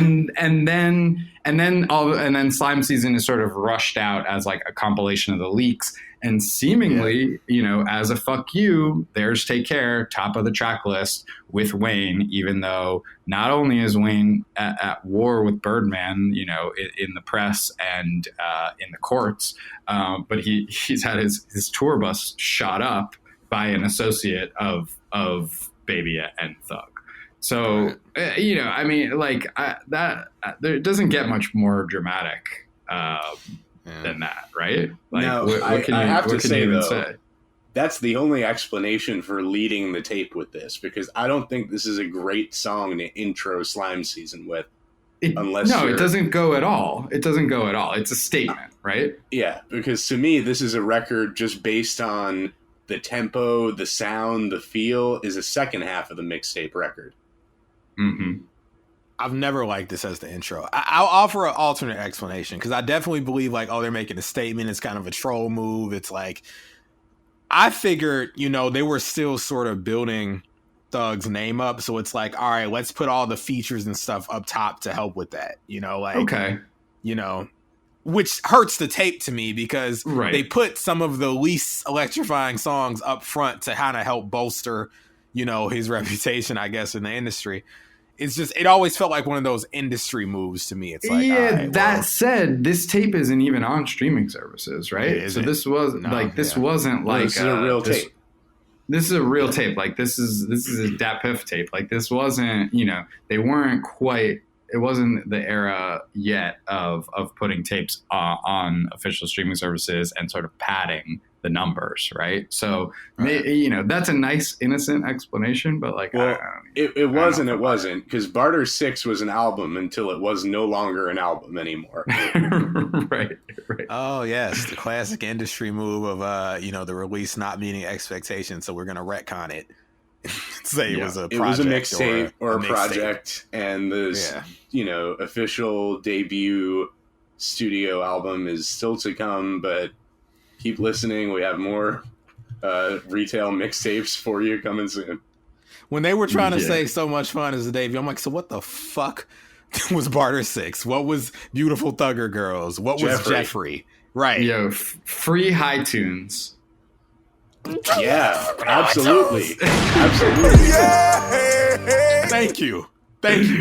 And then Slime Season is sort of rushed out as like a compilation of the leaks. And seemingly, as a fuck you, there's Take Care, top of the track list with Wayne, even though not only is Wayne at war with Birdman, in the press and in the courts, but he's had his tour bus shot up by an associate of Baby and Thug. So, there doesn't get much more dramatic than that, right? Like,
now,
what can you say?
That's the only explanation for leading the tape with this, because I don't think this is a great song to intro Slime Season with.
It doesn't go at all. It doesn't go at all. It's a statement, right?
Yeah, because to me, this is a record just based on the tempo, the sound, the feel, is a second half of the mixtape record.
Mm-hmm.
I've never liked this as the intro. I'll offer an alternate explanation, because I definitely believe like, they're making a statement. It's kind of a troll move. It's like, I figured, they were still sort of building Thug's name up. So it's like, all right, let's put all the features and stuff up top to help with that.
Okay.
Which hurts the tape to me, because
right.
They put some of the least electrifying songs up front to kind of help bolster, his reputation, I guess, in the industry. It's just, it always felt like one of those industry moves to me. It's like,
that said, this tape isn't even on streaming services, right? So this was wasn't like
this is a real tape.
This is a real tape. Like this is a Dat Piff tape. Like this wasn't, they weren't quite. It wasn't the era yet of putting tapes on official streaming services and sort of padding the numbers, right? So, that's a nice, innocent explanation, but like,
it wasn't, because Barter 6 was an album until it was no longer an album anymore.
Right.
Oh, yes. The classic industry move of, the release not meeting expectations, so we're going to retcon it. Say it was a project.
It was a mixtape or a project, and this, official debut studio album is still to come, but keep listening. We have more retail mixtapes for you coming soon.
When they were trying to say So Much Fun as a debut, I'm like, so what the fuck was Barter 6? What was Beautiful Thugger Girls? What was Jeffrey? Right.
Yo, free high tunes.
Yeah, absolutely. Absolutely.
Yeah. Thank you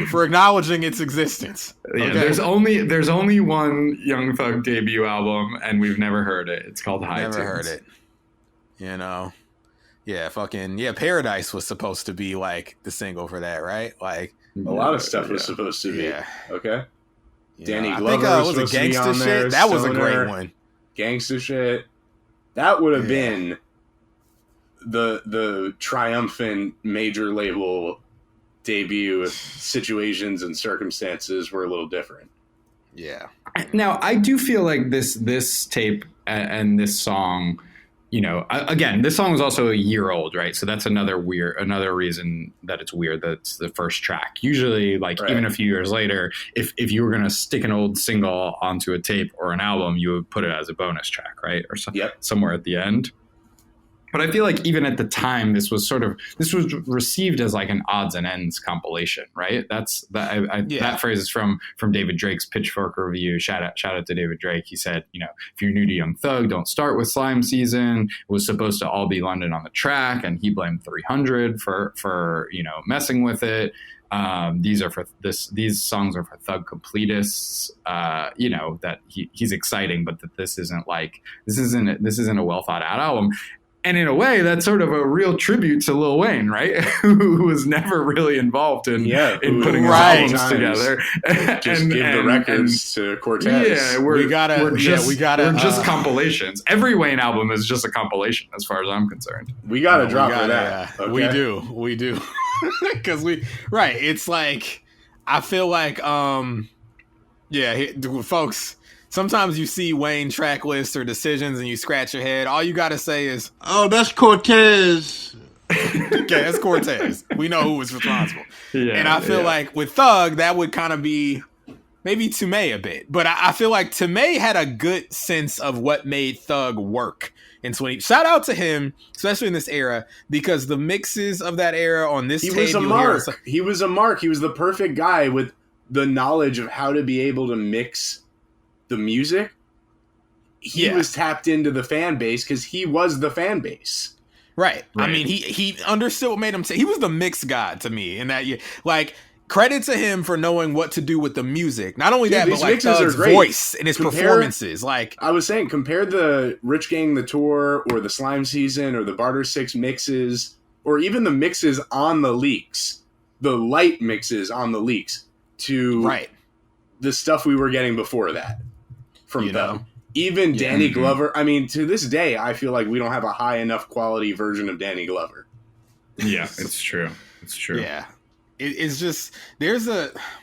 for acknowledging its existence.
Yeah,
okay?
there's only one Young Thug debut album, and we've never heard it. It's called High Tunes.
Never heard it. Yeah, Paradise was supposed to be like the single for that, right? Like
a lot of stuff was supposed to be. Yeah. Okay. Danny
I
Glover
think was a Gangsta Shit. That was a great one.
Gangsta Shit. That would have been the triumphant major label debut if situations and circumstances were a little different.
Yeah.
Now, I do feel like this tape and this song, again, this song was also a year old, right? So that's another reason that it's weird that it's the first track. Usually, even a few years later, if you were going to stick an old single onto a tape or an album, you would put it as a bonus track, right? Or somewhere at the end. But I feel like even at the time, this was received as like an odds and ends compilation, right? That phrase is from David Drake's Pitchfork review. Shout out to David Drake. He said, if you're new to Young Thug, don't start with Slime Season. It was supposed to all be London on the Track, and he blamed 300 for messing with it. These songs are for Thug completists. That he's exciting, but that this isn't a well thought out album. And in a way, that's sort of a real tribute to Lil Wayne, right? Who was never really involved in putting his albums together.
Just give the records to Cortez.
Yeah, we're just compilations. Every Wayne album is just a compilation, as far as I'm concerned.
We gotta drop for that.
Yeah. Okay? We do, because it's like, I feel like, folks. Sometimes you see Wayne track lists or decisions and you scratch your head. All you got to say is,
oh, that's Cortez.
Okay, that's Cortez. We know who was responsible.
Yeah,
and I feel like with Thug, that would kind of be maybe Tomei a bit, but I feel like Tomei had a good sense of what made Thug work in 20. Shout out to him, especially in this era, because the mixes of that era on this
He
tape,
was a mark. He was a mark. He was the perfect guy with the knowledge of how to be able to mix the music. He was tapped into the fan base because he was the fan base.
Right. I mean, he understood what made him he was the mix god to me in that year. Like, credit to him for knowing what to do with the music. Not only that, but like Thug's voice and his performances. Like,
I was saying, compare the Rich Gang the Tour or the Slime Season or the Barter 6 mixes or even the mixes on the leaks, the light mixes on the leaks to the stuff we were getting before that from Thug. Even Danny Glover. I mean, to this day, I feel like we don't have a high enough quality version of Danny Glover.
Yeah, it's true. It's true.
Yeah. It's just, there's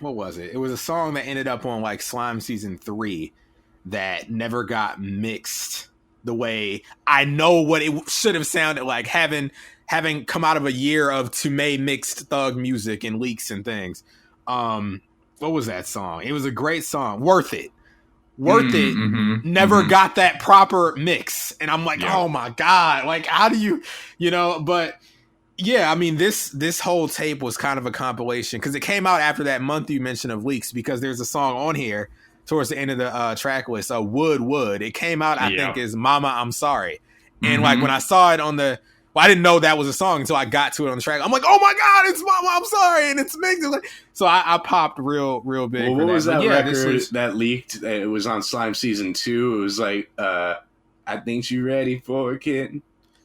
what was it? It was a song that ended up on like Slime Season 3 that never got mixed the way I know what it should have sounded like, having come out of a year of Tomei mixed Thug music and leaks and things. What was that song? It was a great song. Worth It. Never got that proper mix. And I'm like, oh my God, like, how do you but yeah, I mean, this whole tape was kind of a compilation because it came out after that month you mentioned of leaks, because there's a song on here towards the end of the track list, Wood. It came out, I think, as Mama, I'm Sorry. And like when I saw it on I didn't know that was a song until I got to it on the track. I'm like, oh my God, it's Mama, I'm Sorry. And it's mixed. So I popped real big.
Well, what was that record that leaked? It was on Slime Season 2. It was like, I Think You Ready for a Kitten.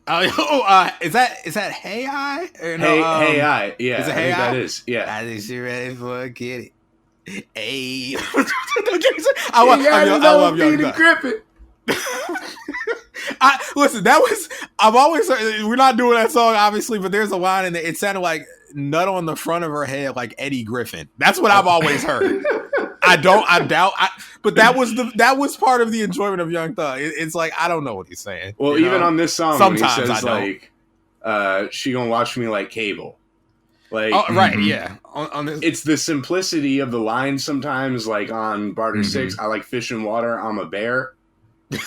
Is that Hey I? Or no,
Hey I. Yeah,
is it Hey
I think
I?
that is. Yeah.
I think you ready for a kitty. Hey. I love Young
Griffin.
Listen, I've always heard, we're not doing that song obviously, but there's a line in there. It sounded like nut on the front of her head like Eddie Griffin. That's what I've always heard. But that was part of the enjoyment of Young Thug. It's like, I don't know what he's saying.
Well, even on this song,
sometimes
when he says like, she gonna watch me like cable. Like,
yeah. On this,
it's the simplicity of the lines sometimes, like on Barter 6, I like fish and water, I'm a bear.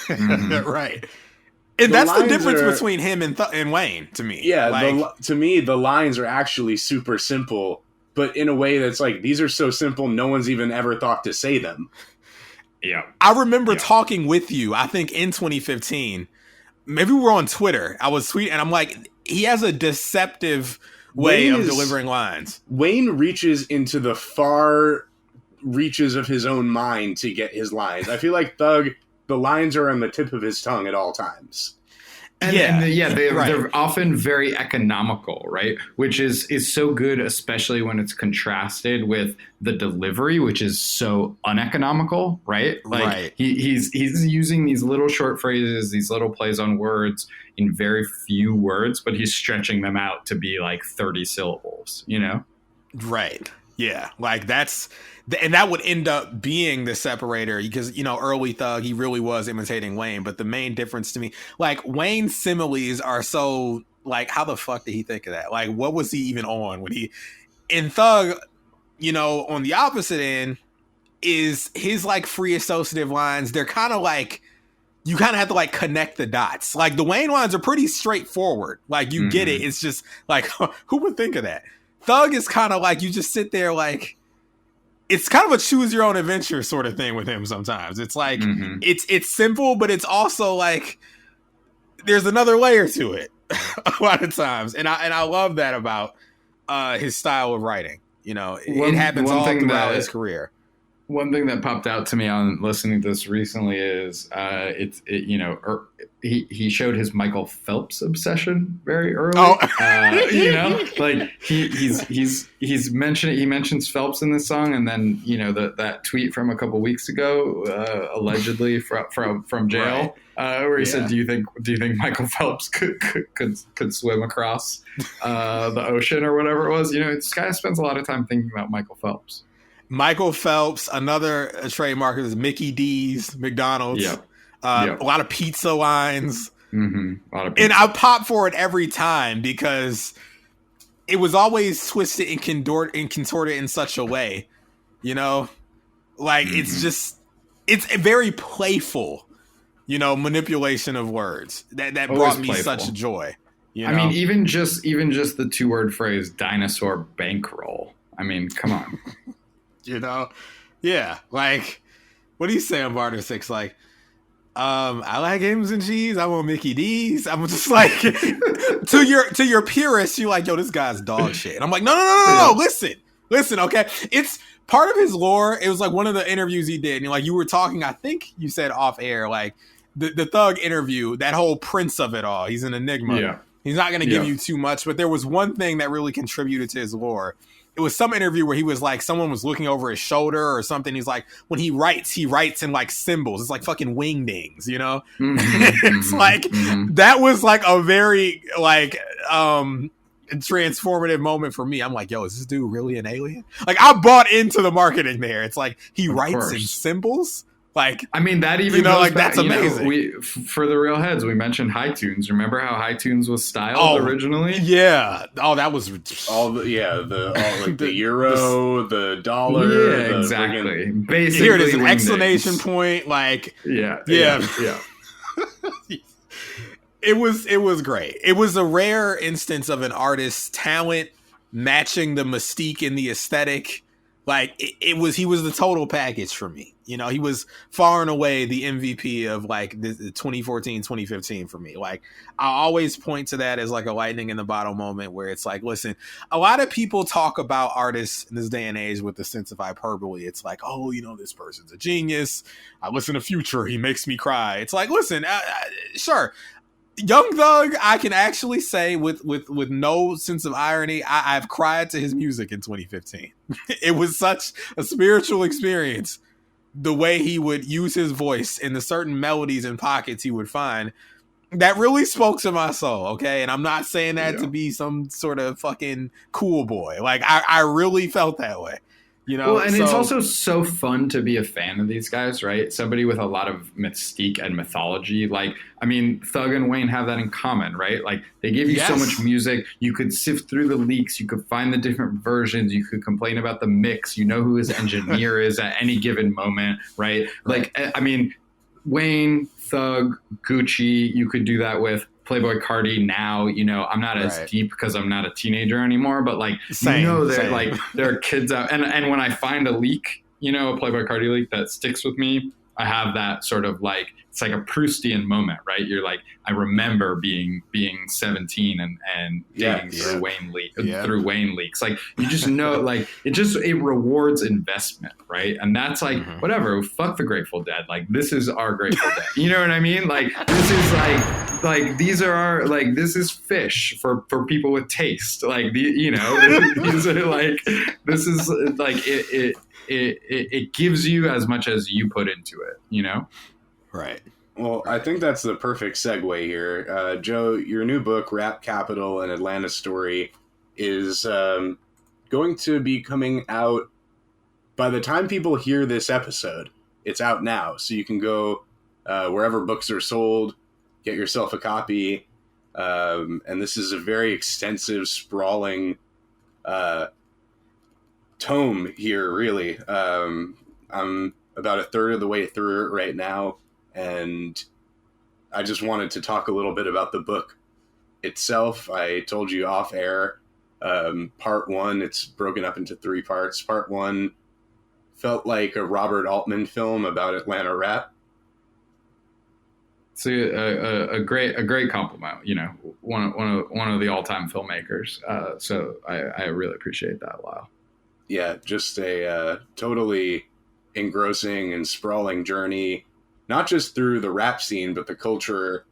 Right. And that's the difference between him and Wayne, to me.
Yeah, to me, the lines are actually super simple, but in a way that's like, these are so simple, no one's even ever thought to say them.
Yeah.
I remember talking with you, I think in 2015. Maybe we were on Twitter. I was tweeting, and I'm like, he has a deceptive way of delivering lines.
Wayne reaches into the far reaches of his own mind to get his lines. I feel like Thug, the lines are on the tip of his tongue at all times.
They're often very economical, right? Which is so good, especially when it's contrasted with the delivery, which is so uneconomical, right? Like he's using these little short phrases, these little plays on words in very few words, but he's stretching them out to be like 30 syllables,
Right. Yeah. Like and that would end up being the separator because, early Thug, he really was imitating Wayne. But the main difference to me, like, Wayne's similes are so, like, how the fuck did he think of that? Like, what was he even on when in Thug, on the opposite end is his, like, free associative lines. They're kind of like, you kind of have to, like, connect the dots. Like, the Wayne lines are pretty straightforward. Like, you get it. It's just like, who would think of that? Thug is kind of like, you just sit there like, it's kind of a choose your own adventure sort of thing with him sometimes. It's like, it's simple, but it's also like, there's another layer to it a lot of times. And I love that about his style of writing. It happens all throughout his career.
One thing that popped out to me on listening to this recently is he showed his Michael Phelps obsession very early. Like he mentions Phelps in this song, and then that tweet from a couple weeks ago, allegedly from jail, where he said, "Do you think Michael Phelps could swim across the ocean or whatever it was?" This guy spends a lot of time thinking about Michael Phelps.
Michael Phelps, another trademark is Mickey D's, McDonald's. Yep. A lot of pizza lines.
A lot of pizza.
And I pop for it every time because it was always twisted and contorted in such a way, Like it's a very playful, manipulation of words that
Always
brought me
playful.
such joy.
I mean, even just the 2-word phrase "dinosaur bankroll." I mean, come on.
Yeah. Like, what do you say on Barter 6? Like, I like games and cheese. I want Mickey D's. I'm just like, to your purists, you're like, yo, this guy's dog shit. And I'm like, no. Listen. Okay, it's part of his lore. It was like one of the interviews he did, and like you were talking. I think you said off air, like the Thug interview, that whole prince of it all. He's an enigma.
Yeah.
He's not going to give you too much, but there was one thing that really contributed to his lore. It was some interview where he was like, someone was looking over his shoulder or something. He's like, when he writes in like symbols. It's like fucking wingdings, It's like, that was like a very like, transformative moment for me. I'm like, yo, is this dude really an alien? Like, I bought into the marketing there. It's like, he writes in symbols. Like,
I mean, that even goes
like
back,
that's amazing.
For the real heads, we mentioned High Tunes. Remember how High Tunes was styled originally?
Yeah. Oh, that was
the euro, the dollar.
Yeah, exactly. Basically,
here it is, an exclamation point. Like,
yeah.
It was great. It was a rare instance of an artist's talent matching the mystique and the aesthetic. Like, he was the total package for me. He was far and away the MVP of like the 2014, 2015 for me. Like, I always point to that as like a lightning in the bottle moment where it's like, listen, a lot of people talk about artists in this day and age with a sense of hyperbole. It's like, oh, this person's a genius. I listen to Future. He makes me cry. It's like, listen, sure. Young Thug, I can actually say with no sense of irony, I've cried to his music in 2015. It was such a spiritual experience. The way he would use his voice and the certain melodies and pockets he would find that really spoke to my soul. Okay. And I'm not saying that to be some sort of fucking cool boy. Like, I really felt that way.
Well, and it's also so fun to be a fan of these guys, right? Somebody with a lot of mystique and mythology. Like, I mean, Thug and Wayne have that in common, right? Like, they give you so much music. You could sift through the leaks. You could find the different versions. You could complain about the mix. You know who his engineer is at any given moment, right? Like, I mean, Wayne, Thug, Gucci, you could do that with. Playboy Cardi now, I'm not as deep because I'm not a teenager anymore, but like, like there are kids out and when I find a leak, a Playboy Cardi leak that sticks with me, I have that sort of like, it's like a Proustian moment, right? You're like, I remember being 17 and digging through Wayne leaks. Like, you just know, like, it rewards investment, right? And that's like, whatever, fuck the Grateful Dead. Like, this is our Grateful Dead. You know what I mean? Like, this is like these are our, like, this is fish for people with taste. Like, these are like, this is like, it gives you as much as you put into it,
Right.
Well, I think that's the perfect segue here. Joe, your new book, Rap Capital, an Atlanta Story, is going to be coming out by the time people hear this episode. It's out now, so you can go wherever books are sold, get yourself a copy. And this is a very extensive, sprawling tome here, really. I'm about a third of the way through it right now, and I just wanted to talk a little bit about the book itself. I told you off air, part one, it's broken up into 3 parts. Part one felt like a Robert Altman film about Atlanta rap.
It's a great compliment, one of the all-time filmmakers. So I really appreciate that, Lyle.
Yeah, just a totally engrossing and sprawling journey, not just through the rap scene, but the culture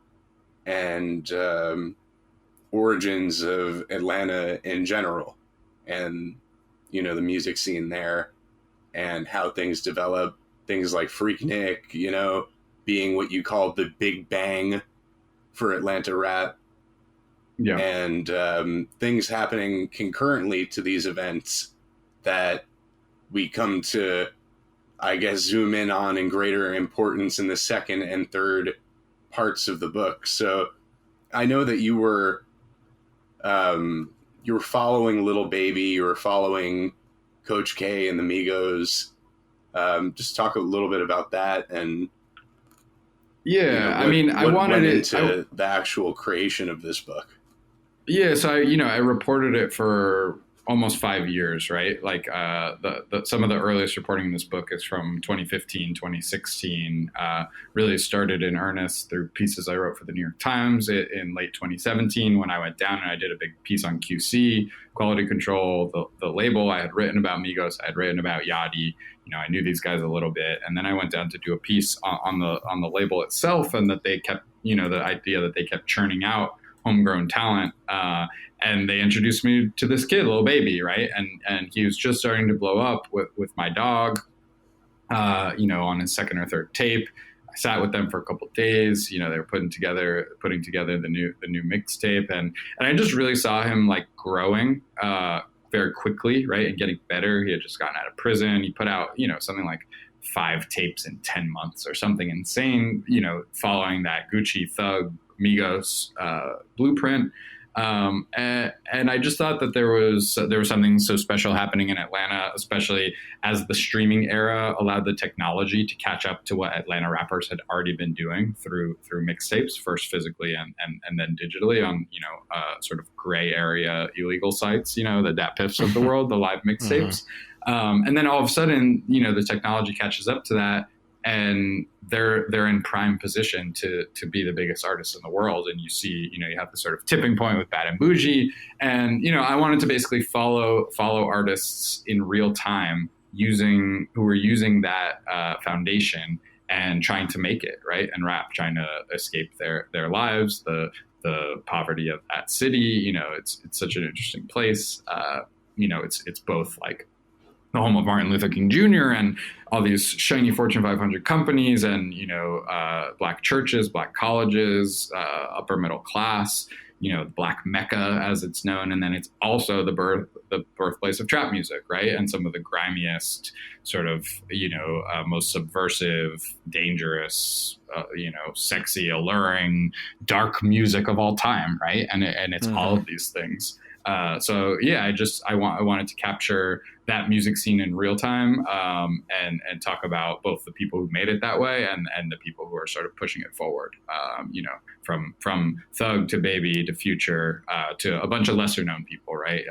and origins of Atlanta in general, and the music scene there, and how things develop. Things like Freaknik, being what you call the Big Bang for Atlanta rap. Yeah, and things happening concurrently to these events that we come to, I guess, zoom in on in greater importance in the second and third parts of the book. So I know that you were following Lil Baby, you were following Coach K and the Migos Just talk a little bit about that and
Yeah, I
what
wanted
went
it
into the actual creation of this book.
Yeah, so I reported it for almost 5 years, right? Like some of the earliest reporting in this book is from 2015, 2016. Really started in earnest through pieces I wrote for the New York Times in late 2017 when I went down and I did a big piece on QC, quality control, the label. I had written about Migos, I had written about Yachty. I knew these guys a little bit, and then I went down to do a piece on the label itself, and that they kept, the idea that they kept churning out homegrown talent. And they introduced me to this kid, Lil Baby, right? And he was just starting to blow up with my dog, on his second or third tape. I sat with them for a couple of days. They were putting together the new mixtape, and I just really saw him like growing very quickly, right, and getting better. He had just gotten out of prison. He put out something like 5 tapes in 10 months or something insane. Following that Gucci Thug Migos blueprint. And I just thought that there was something so special happening in Atlanta, especially as the streaming era allowed the technology to catch up to what Atlanta rappers had already been doing through mixtapes, first physically and then digitally on sort of gray area illegal sites, the DatPiffs of the world, the live mixtapes. And then all of a sudden, the technology catches up to that, and they're in prime position to be the biggest artists in the world. And you see, you have the sort of tipping point with Bad and Bougie. And, I wanted to basically follow artists in real time who were using that foundation and trying to make it, right? And rap, trying to escape their lives, the poverty of that city. It's such an interesting place. It's both like the home of Martin Luther King Jr. and all these shiny Fortune 500 companies and, Black churches, Black colleges, upper middle class, Black Mecca as it's known. And then it's also the birthplace of trap music, right? And some of the grimiest sort of, most subversive, dangerous, sexy, alluring, dark music of all time, right? And it's all of these things. I wanted to capture that music scene in real time, and talk about both the people who made it that way and the people who are sort of pushing it forward. From Thug to Baby to Future to a bunch of lesser known people, right?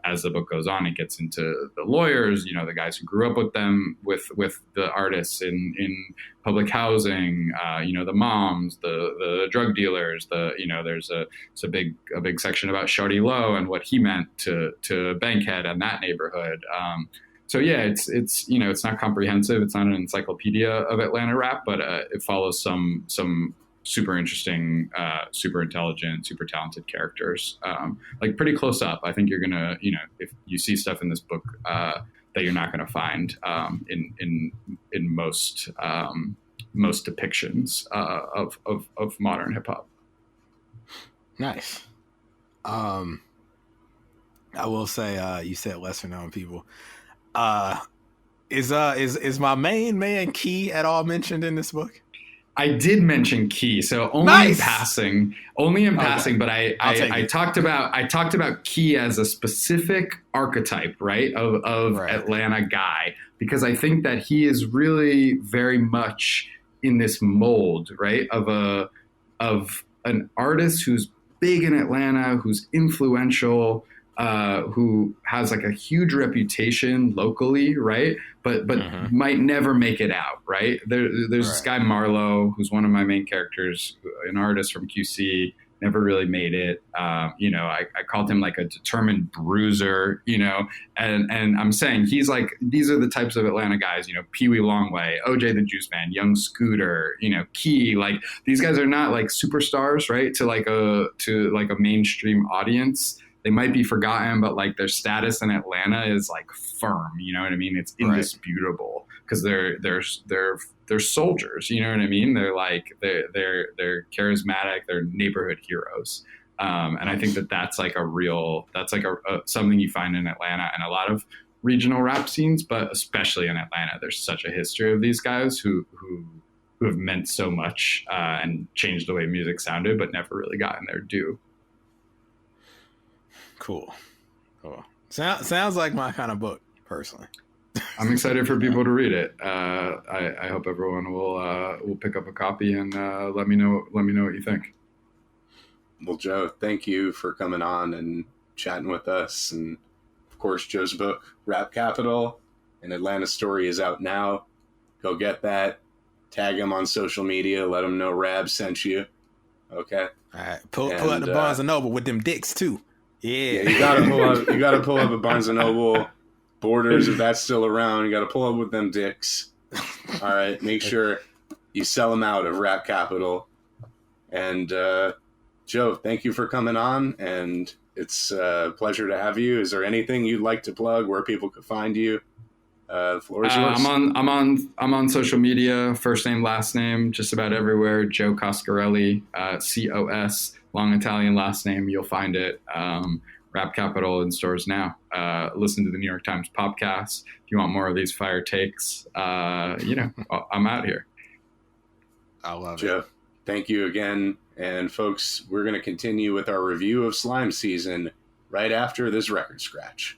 As the book goes on, it gets into the lawyers, the guys who grew up with them, with the artists in public housing, the moms, the drug dealers, there's a big section about Shawty Low and what he meant to Bankhead and that neighborhood. It's not comprehensive. It's not an encyclopedia of Atlanta rap, but it follows some super interesting, super intelligent, super talented characters, like pretty close up. I think you're gonna, if you see stuff in this book that you're not gonna find in most depictions of modern hip hop.
Nice. I will say, you said lesser known people. Is my main man Key at all mentioned in this book?
I did mention Key, so only in passing, but I talked about Key as a specific archetype, right, of right. Atlanta guy, because I think that he is really very much in this mold, right, of an artist who's big in Atlanta, who's influential, who has like a huge reputation locally, right? But might never make it out, right? There's this guy Marlo, who's one of my main characters, an artist from QC, never really made it. I called him like a determined bruiser, and I'm saying he's like, these are the types of Atlanta guys, Pee Wee Longway, OJ the Juice Man, Young Scooter, Key, like these guys are not like superstars, right? To like a mainstream audience. They might be forgotten, but like their status in Atlanta is like firm. You know what I mean? It's indisputable because they're soldiers. You know what I mean? They're like they're charismatic. They're neighborhood heroes. And I think that's like something you find in Atlanta and a lot of regional rap scenes, but especially in Atlanta, there's such a history of these guys who have meant so much and changed the way music sounded, but never really gotten their due.
Cool. Sounds like my kind of book, personally.
I'm excited for people to read it. I hope everyone will pick up a copy and let me know what you think.
Well, Joe, thank you for coming on and chatting with us. And of course, Joe's book, Rap Capital, an Atlanta Story, is out now. Go get that. Tag him on social media. Let him know Rab sent you. Okay.
All right. Pull out the Barnes and Noble with them dicks too. Yeah.
You gotta pull up a Barnes and Noble. Borders, if that's still around, you gotta pull up with them dicks. All right. Make sure you sell them out of Rap Capital. And Joe, thank you for coming on, and it's a pleasure to have you. Is there anything you'd like to plug where people could find you? The floor is yours.
I'm on social media, first name, last name, just about everywhere. Joe Coscarelli, COS, long Italian last name. You'll find it. Rap Capital in stores now. Listen to the New York Times podcast. If you want more of these fire takes, I'm out here.
I love
Joe,
it.
Thank you again. And folks, we're going to continue with our review of Slime Season right after this record scratch.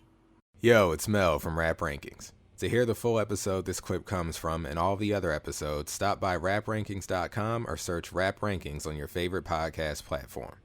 Yo, it's Mel from Rap Rankings. To hear the full episode this clip comes from and all the other episodes, stop by raprankings.com or search Rap Rankings on your favorite podcast platform.